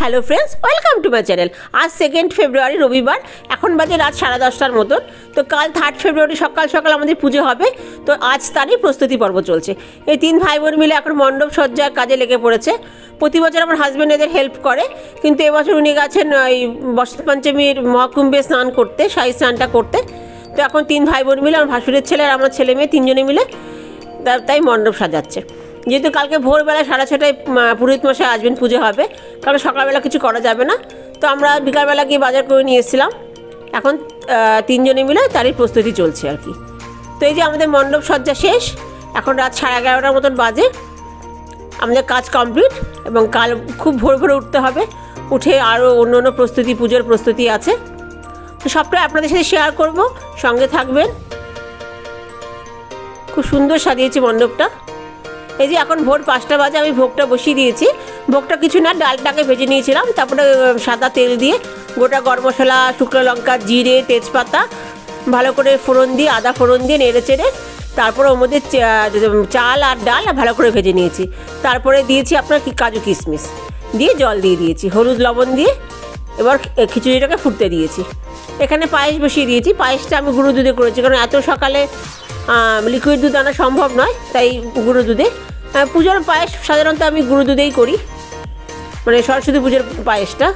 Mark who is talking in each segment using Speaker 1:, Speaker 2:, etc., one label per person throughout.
Speaker 1: Hello friends, welcome to my channel. আজ 2 ফেব্রুয়ারি রবিবার, এখন বাজে রাত 10:30টার মতন। তো কাল 3 ফেব্রুয়ারি সকাল সকাল আমাদের পুজো হবে। তো আজ তারই প্রস্তুতি পর্ব চলছে। এই 3 ভাই বোন মিলে এখন মণ্ডপ সজ্জার কাজে লেগে পড়েছে। প্রতি বছর আমার হাজব্যান্ড এদের হেল্প করে, কিন্তু এবছর উনি গেছেন ওই বসন্ত পঞ্চমীর মহাকুম্ভে স্নান করতে, শাহী স্নানটা করতে। তো এখন 3 ভাই বোন মিলে, আমার ভাসুরের ছেলে আর আমার ছেলে মেয়ে 3 জনে মিলে তাই মণ্ডপ সাজাচ্ছে। যেহেতু কালকে ভোরবেলা 6:30টায় পুরোহিত মশাই আসবেন, পুজো হবে, কারণ সকালবেলা কিছু করা যাবে না। তো আমরা বিকালবেলা গিয়ে বাজার করে নিয়ে এসেছিলাম। এখন 3 জনে মিলে তারই প্রস্তুতি চলছে আর কি। তো এই যে আমাদের মণ্ডপ সজ্জা শেষ, এখন রাত 11:30টার মতন বাজে। আমাদের কাজ কমপ্লিট এবং কাল খুব ভোর ভোরে উঠতে হবে। উঠে আরও অন্য অন্য প্রস্তুতি, পুজোর প্রস্তুতি আছে। তো সবটাই আপনাদের সাথে শেয়ার করব, সঙ্গে থাকবেন। খুব সুন্দর সাজিয়েছি মণ্ডপটা। এই যে এখন ভোর 5টা বাজে, আমি ভোগটা বসিয়ে দিয়েছি। ভোগটা কিছু না, ডালটাকে ভেজে নিয়েছিলাম, তারপরে সাদা তেল দিয়ে গোটা গরম মশলা, শুকনো লঙ্কা, জিরে, তেজপাতা ভালো করে ফোড়ন দিয়ে, আদা ফোড়ন দিয়ে নেড়ে চেড়ে, তারপরে ওর মধ্যে চাল আর ডাল ভালো করে ভেজে নিয়েছি। তারপরে দিয়েছি আপনার কাজু কিশমিশ দিয়ে, জল দিয়ে দিয়েছি, হলুদ লবণ দিয়ে। এবার খিচুড়িটাকে ফুটতে দিয়েছি। এখানে পায়েস বসিয়ে দিয়েছি। পায়েসটা আমি গুঁড়ো দুধে করেছি, কারণ এত সকালে লিকুইড দুধ আনা সম্ভব নয়, তাই গুঁড়ো দুধে। পুজোর পায়েস সাধারণত আমি গুঁড়ো দুধেই করি, মানে সরস্বতী পুজোর পায়েসটা।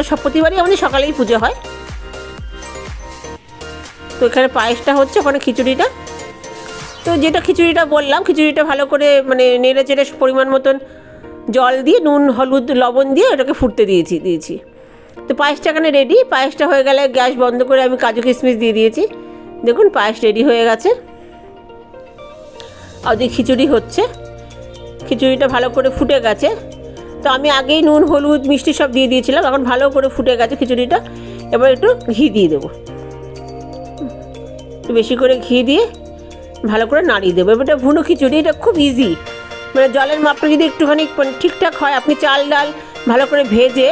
Speaker 1: সব প্রতিবারই আমাদের সকালেই পুজো হয়। তো এখানে পায়েসটা হচ্ছে, ওখানে খিচুড়িটা। তো যেটা খিচুড়িটা বললাম, খিচুড়িটা ভালো করে মানে নেড়ে চেড়ে পরিমাণ মতন জল দিয়ে, নুন হলুদ লবণ দিয়ে ওটাকে ফুটতে দিয়েছি। তো পায়েসটা এখানে রেডি। পায়েসটা হয়ে গেলে গ্যাস বন্ধ করে আমি কাজু কিশমিশ দিয়ে দিয়েছি। দেখুন পায়েস রেডি হয়ে গেছে। আর ওদিকে খিচুড়ি হচ্ছে। খিচুড়িটা ভালো করে ফুটে গেছে। তো আমি আগেই নুন হলুদ মিষ্টি সব দিয়ে দিয়েছিলাম। এখন ভালো করে ফুটে গেছে খিচুড়িটা। এবার একটু ঘি দিয়ে দেবো, একটু বেশি করে ঘি দিয়ে ভালো করে নাড়িয়ে দেবো। এবার এটা ভুনো খিচুড়ি, এটা খুব ইজি। মানে জলের মাপটা যদি একটুখানি ঠিকঠাক হয়, আপনি চাল ডাল ভালো করে ভেজে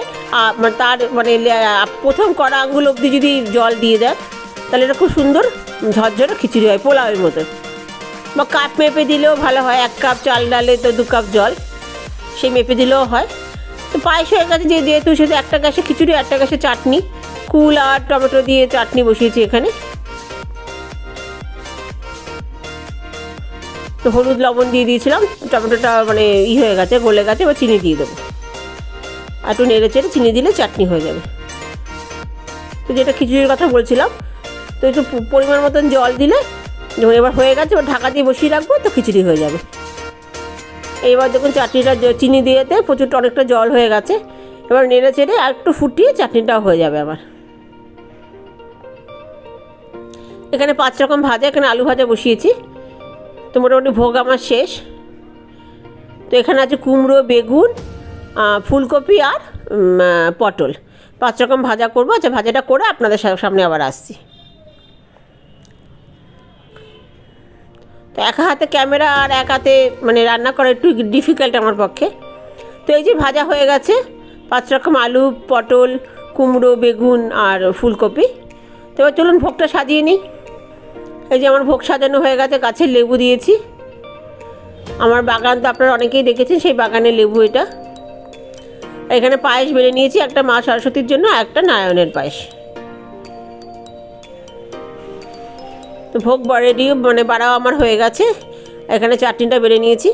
Speaker 1: তার মানে প্রথম কড়া আঙুল অবধি যদি জল দিয়ে দেন, তাহলে এটা খুব সুন্দর ঝরঝরে খিচুড়ি হয়, পোলাওয়ের মতো। বা কাপ মেপে দিলেও ভালো হয়, 1 কাপ চাল ডালে তো 2 কাপ জল, সেই মেপে দিলেও হয়। তো পায়েস হয়ে গেছে, যেহেতু শুধু একটা গ্যাসে খিচুড়ি, একটা গ্যাসে চাটনি, কুল আর টমেটো দিয়ে চাটনি বসিয়েছি এখানে। তো হলুদ লবণ দিয়ে দিয়েছিলাম, টমেটোটা মানে হয়ে গেছে, গলে গেছে। এবার চিনি দিয়ে দেবো, আর একটু নেড়ে চেড়ে চিনি দিলে চাটনি হয়ে যাবে। তো যেটা খিচুড়ির কথা বলছিলাম, তো একটু পরিমাণ মতন জল দিলে এবার হয়ে গেছে। এবার ঢাকা দিয়ে বসিয়ে রাখবো, তো খিচুড়ি হয়ে যাবে। এবার দেখুন চাটনিটা চিনি দিয়েতে প্রচুর অনেকটা জল হয়ে গেছে। এবার নেড়ে চেড়ে আর একটু ফুটিয়ে চাটনিটাও হয়ে যাবে আমার। এখানে 5 রকম ভাজা, এখানে আলু ভাজা বসিয়েছি। তো মোটামুটি ভোগ আমার শেষ। তো এখানে আছে কুমড়ো, বেগুন, ফুলকপি আর পটল, 5 রকম ভাজা করবো। আচ্ছা, ভাজাটা করে আপনাদের সামনে আবার আসছি। তো এক হাতে ক্যামেরা আর এক হাতে মানে রান্না করা একটু ডিফিকাল্ট আমার পক্ষে। তো এই যে ভাজা হয়ে গেছে 5 রকম আলু, পটল, কুমড়ো, বেগুন আর ফুলকপি। তো এবার চলুন ভোগটা সাজিয়ে নিই। এই যে আমার ভোগ সাজানো হয়ে গেছে। গাছের লেবু দিয়েছি। আমার বাগান তো আপনারা অনেকেই দেখেছেন, সেই বাগানের লেবু এটা। এখানে পায়েস বেড়ে নিয়েছি, একটা মা সরস্বতীর জন্য, একটা নারায়ণের পায়েস। তো ভোগ রেডি, মানে বাড়াও আমার হয়ে গেছে। এখানে চাটনিটা বেড়ে নিয়েছি।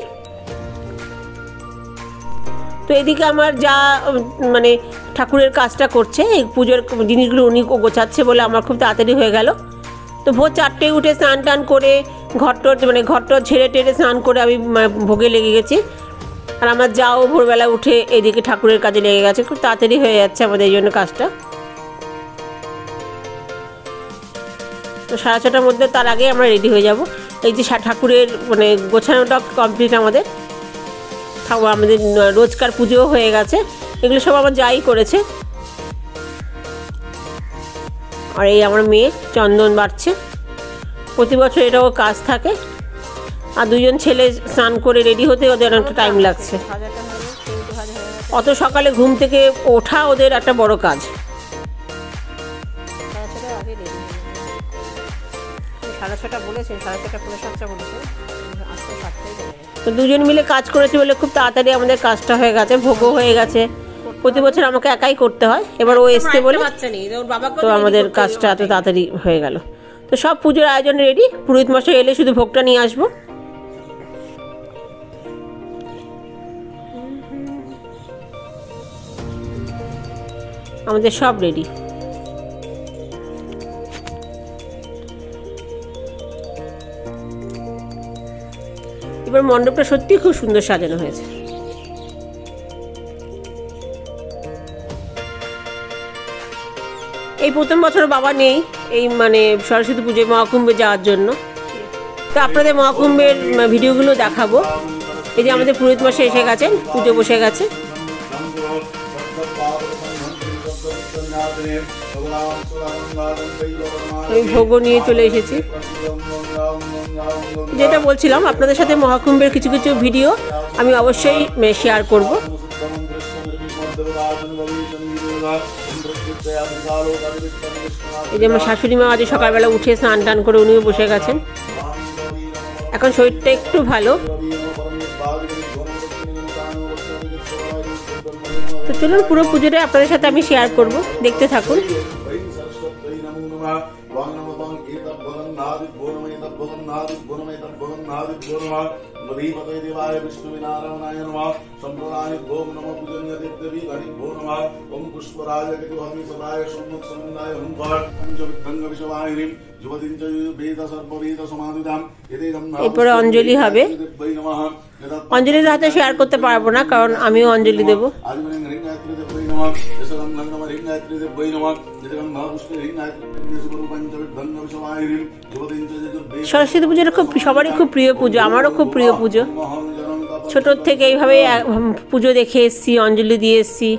Speaker 1: তো এদিকে আমার যা মানে ঠাকুরের কাজটা করছে, এই পুজোর জিনিসগুলো উনি গোছাচ্ছে বলে আমার খুব তাড়াতাড়ি হয়ে গেল। তো ভোর 4টায় উঠে স্নান টান করে ঘরটর ঝেড়ে টেড়ে স্নান করে আমি ভোগে লেগে গেছি। আর আমার যাও ভোরবেলা উঠে এদিকে ঠাকুরের কাজে লেগে গেছে। খুব তাড়াতাড়ি হয়ে যাচ্ছে আমাদের এই জন্য কাজটা। তো 6:30টার মধ্যে, তার আগে আমরা রেডি হয়ে যাব। এই যে ঠাকুরের মানে গোছানোটা কমপ্লিট আমাদের রোজকার পুজোও হয়ে গেছে। এগুলো সব আমার যাই করেছে। আর এই আমার মেয়ে চন্দন বাড়ছে। প্রতি বছর এটাও কাজ থাকে। আর 2জন ছেলে স্নান করে রেডি হতে ওদের অনেকটা টাইম লাগছে। অত সকালে ঘুম থেকে ওঠা ওদের একটা বড় কাজ। তো 2জন মিলে কাজ করেছে বলে খুব তাড়াতাড়ি আমাদের কাজটা হয়ে গেছে। ভোগও হয়ে গেছে, প্রতি বছর আমাকে একাই করতে হয়, এবার ও এসছে বলে তো আমাদের কাজটা এত তাড়াতাড়ি হয়ে গেল। তো সব পুজোর আয়োজন রেডি, পুরোহিত মশাই এলে শুধু ভোগটা নিয়ে আসবো। আমাদের সব রেডি। এবার মণ্ডপটা সত্যি খুব সুন্দর সাজানো হয়েছে। এই প্রথম বছর বাবা নেই এই মানে সরস্বতী পুজোয় মহাকুম্ভে যাওয়ার জন্য, তো আপনাদের মহাকুম্ভের ভিডিওগুলো দেখাবো। এই যে আমাদের পুরোহিত মশাই এসে গেছেন, পুজো বসে গেছে। আমি ভোগও নিয়ে চলে এসেছি। যেটা বলছিলাম আপনাদের সাথে মহাকুম্ভের কিছু কিছু ভিডিও আমি অবশ্যই শেয়ার করব। এই যে আমার শাশুড়ি মা আজ সকালবেলা উঠে স্নান টান করে উনিও বসে গেছেন। এখন শরীরটা একটু ভালো। তো চলুন পুরো পুজোটা আপনাদের সাথে আমি শেয়ার করব, দেখতে থাকুন। এরপরে অঞ্জলি হবে। অঞ্জলির হাতে শেয়ার করতে পারবো না, কারণ আমিও অঞ্জলি দেব। সরস্বতী পুজোটা খুব সবারই খুব প্রিয় পুজো, আমারও খুব প্রিয় পুজো। ছোটোর থেকে এইভাবে পুজো দেখে এসছি, অঞ্জলি দিয়ে এসছি।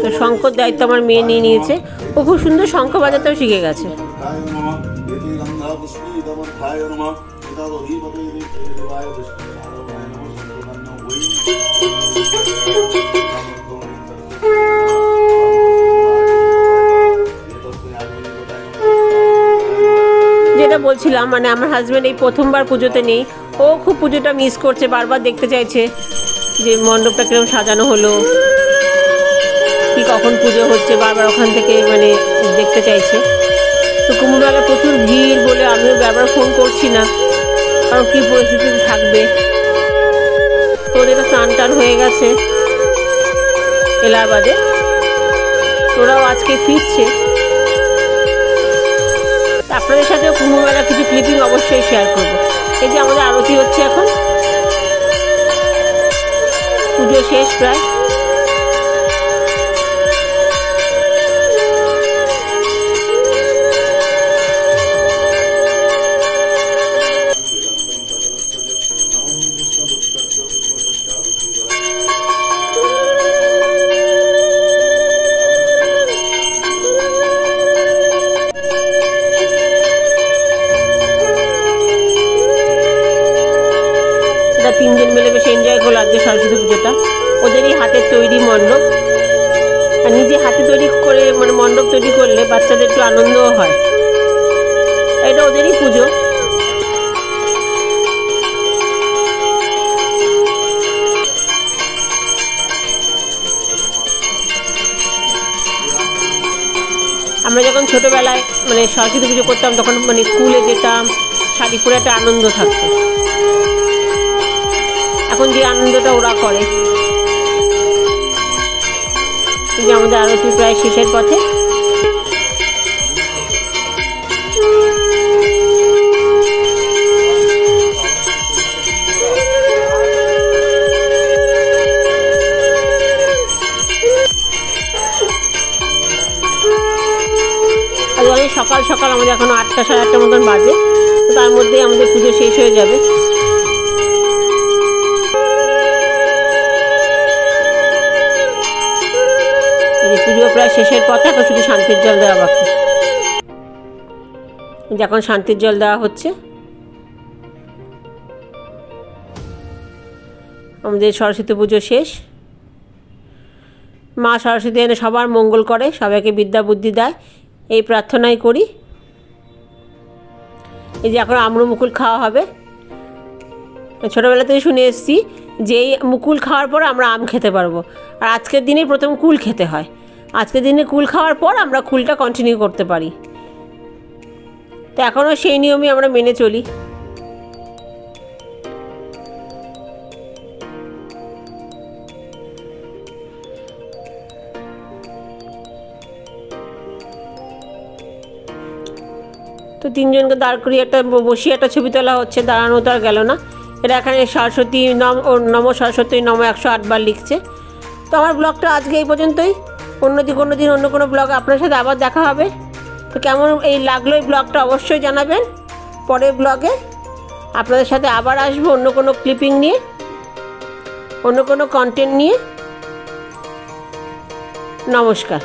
Speaker 1: তো শঙ্কর দায়িত্ব আমার মেয়ে নিয়ে নিয়েছে, ও খুব সুন্দর শঙ্খ বাজাতেও শিখে গেছে। যেটা বলছিলাম মানে আমার হাজব্যান্ড এই প্রথমবার পুজোতে নেই, ও খুব পুজোটা মিস করছে, বারবার দেখতে চাইছে যে মণ্ডপটা কিরকম সাজানো হলো, কি কখন পুজো হচ্ছে, বারবার ওখান থেকে মানে দেখতে চাইছে। তো কুম্ভমেলায় প্রচুর ভিড় বলে আমিও বারবার ফোন করছি না, কারণ কী পরিস্থিতি থাকবে। তো ওদের স্নান টান হয়ে গেছে এলাহাবাদে, ওরাও আজকে ফিরছে। আপনাদের সাথেও কুম্ভমেলার কিছু ক্লিপিং অবশ্যই শেয়ার করব। এই যে আমাদের আরতি হচ্ছে, এখন পুজো শেষ প্রায়। তিনজন মিলে বেশ এনজয় করলো আজকে সরস্বতী পুজোটা। ওদেরই হাতের তৈরি মণ্ডপ, আর নিজে হাতে তৈরি করে মানে মণ্ডপ তৈরি করলে বাচ্চাদের একটু আনন্দও হয়। এটা ওদেরই পুজো। আমরা যখন ছোটবেলায় মানে সরস্বতী পুজো করতাম তখন মানে স্কুলে যেতাম, শাড়ি পরে একটা আনন্দ থাকতো। এখন যে আনন্দটা ওরা করে। যে আমাদের আরতি প্রায় শেষের পথে। সকাল সকাল আমাদের এখন 8টা সাড়ে 8টার মতন বাজে, তার মধ্যেই আমাদের পুজো শেষ হয়ে যাবে। পুজো প্রায় শেষের পথে, এখন শুধু শান্তির জল দেওয়া বাকি। এখন শান্তির জল দেওয়া হচ্ছে। আমাদের সরস্বতী পুজো শেষ। মা সরস্বতী যেন সবার মঙ্গল করে, সবাইকে বিদ্যা বুদ্ধি দেয়, এই প্রার্থনাই করি। এই যে এখন আমড়ো মুকুল খাওয়া হবে। ছোটোবেলা থেকে শুনে এসেছি যে এই মুকুল খাওয়ার পর আমরা আম খেতে পারবো, আর আজকের দিনে প্রথম কুল খেতে হয়। আজকের দিনে কুল খাওয়ার পর আমরা কুলটা কন্টিনিউ করতে পারি। তো এখনও সেই নিয়মই আমরা মেনে চলি। তো তিনজনকে দাঁড় করিয়ে একটা বসিয়ে একটা ছবি তোলা হচ্ছে, দাঁড়ানো তো আর গেল না। এটা এখানে সরস্বতী নম সরস্বতী নম 108 বার লিখছে। তো আমার ব্লগটা আজকে এই পর্যন্তই। অন্য দিন অন্য কোনো ব্লগ আপনার সাথে আবার দেখা হবে। তো কেমন এই লাগলো এই ব্লগটা অবশ্যই জানাবেন। পরের ব্লগে আপনাদের সাথে আবার আসবো অন্য কোনো ক্লিপিং নিয়ে, অন্য কোনো কন্টেন্ট নিয়ে। নমস্কার।